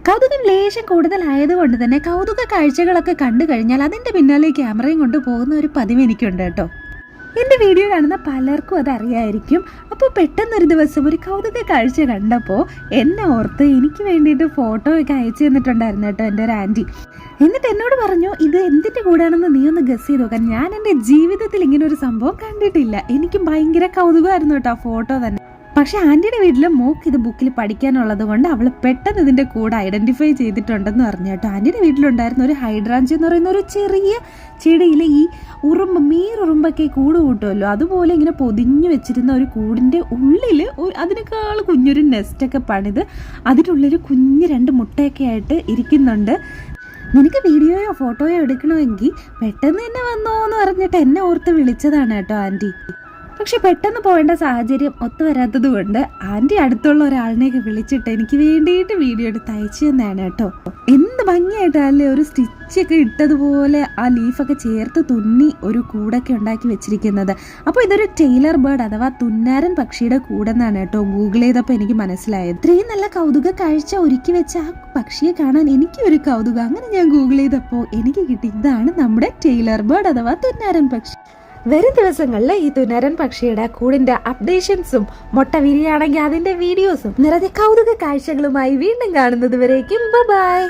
കൗതുകം ലേശം കൂടുതലായതുകൊണ്ട് തന്നെ കൗതുക കാഴ്ചകളൊക്കെ കണ്ടു കഴിഞ്ഞാൽ അതിൻ്റെ പിന്നാലെ ക്യാമറയും കൊണ്ട് പോകുന്ന ഒരു പതിവ് എനിക്കുണ്ട് കേട്ടോ. എൻ്റെ വീഡിയോ കാണുന്ന പലർക്കും അതറിയായിരിക്കും. അപ്പോൾ പെട്ടെന്നൊരു ദിവസം ഒരു കൗതുക കാഴ്ച കണ്ടപ്പോൾ എന്നെ ഓർത്ത് എനിക്ക് വേണ്ടിയിട്ട് ഫോട്ടോ ഒക്കെ അയച്ചു തന്നിട്ടുണ്ടായിരുന്നു കേട്ടോ എൻ്റെ ഒരു ആൻറ്റി. എന്നിട്ട് എന്നോട് പറഞ്ഞു, ഇത് എന്തിൻ്റെ കൂടാണെന്ന് നീ ഒന്ന് ഗസ് ചെയ്ത് നോക്കാൻ. ഞാൻ എൻ്റെ ജീവിതത്തിൽ ഇങ്ങനെ ഒരു സംഭവം കണ്ടിട്ടില്ല. എനിക്ക് ഭയങ്കര കൗതുകമായിരുന്നു കേട്ടോ ആ ഫോട്ടോ തന്നെ. പക്ഷെ ആൻറ്റിയുടെ വീട്ടിൽ മോക്ക് ഇത് ബുക്കിൽ പഠിക്കാനുള്ളത് കൊണ്ട് അവൾ പെട്ടെന്ന് ഇതിൻ്റെ കൂടെ ഐഡൻറ്റിഫൈ ചെയ്തിട്ടുണ്ടെന്ന് പറഞ്ഞു കേട്ടോ. ആൻറ്റിയുടെ വീട്ടിലുണ്ടായിരുന്ന ഒരു ഹൈഡ്രാഞ്ചി എന്ന് പറയുന്ന ഒരു ചെറിയ ചെടിയിൽ ഈ മീറുറുമ്പൊക്കെ കൂട് കൂട്ടുമല്ലോ, അതുപോലെ ഇങ്ങനെ പൊതിഞ്ഞു വെച്ചിരുന്ന ഒരു കൂടിൻ്റെ ഉള്ളിൽ അതിനേക്കാൾ കുഞ്ഞൊരു നെസ്റ്റൊക്കെ പണിത് അതിനുള്ളിൽ കുഞ്ഞ് 2 മുട്ടയൊക്കെ ആയിട്ട് ഇരിക്കുന്നുണ്ട്. നിനക്ക് വീഡിയോയോ ഫോട്ടോയോ എടുക്കണമെങ്കിൽ പെട്ടെന്ന് തന്നെ വന്നോ എന്ന് പറഞ്ഞിട്ട് എന്നെ ഓർത്ത് വിളിച്ചതാണ് കേട്ടോ ആൻറ്റി. പക്ഷെ പെട്ടെന്ന് പോകേണ്ട സാഹചര്യം ഒത്തുവരാത്തത് കൊണ്ട് ആൻറ്റി അടുത്തുള്ള ഒരാളിനെയൊക്കെ വിളിച്ചിട്ട് എനിക്ക് വേണ്ടിയിട്ട് വീഡിയോ എടുത്ത് അയച്ചു തന്നെയാണ് കേട്ടോ. എന്ത് ഭംഗിയായിട്ടല്ലേ ഒരു സ്റ്റിച്ചൊക്കെ ഇട്ടതുപോലെ ആ ലീഫൊക്കെ ചേർത്ത് തുന്നി ഒരു കൂടൊക്കെ ഉണ്ടാക്കി വെച്ചിരിക്കുന്നത്. അപ്പോൾ ഇതൊരു ടെയിലർ ബേർഡ് അഥവാ തുന്നാരൻ പക്ഷിയുടെ കൂടെന്നാണ് കേട്ടോ ഗൂഗിൾ ചെയ്തപ്പോൾ എനിക്ക് മനസ്സിലായത്. ഇത്രയും നല്ല കൗതുക കാഴ്ച ഒരുക്കി വെച്ച ആ പക്ഷിയെ കാണാൻ എനിക്കൊരു കൗതുകം. അങ്ങനെ ഞാൻ ഗൂഗിൾ ചെയ്തപ്പോൾ എനിക്ക് കിട്ടി, ഇതാണ് നമ്മുടെ ടെയിലർ ബേർഡ് അഥവാ തുന്നാരൻ പക്ഷി. വരും ദിവസങ്ങളിൽ ഈ തുന്നരൻ പക്ഷിയുടെ കൂടിന്റെ അപ്ഡേഷൻസും മുട്ട വിരിയാണെങ്കിൽ അതിന്റെ വീഡിയോസും നിറയെ കൗതുക കാഴ്ചകളുമായി വീണ്ടും കാണുന്നത് വരേക്കും ബൈ.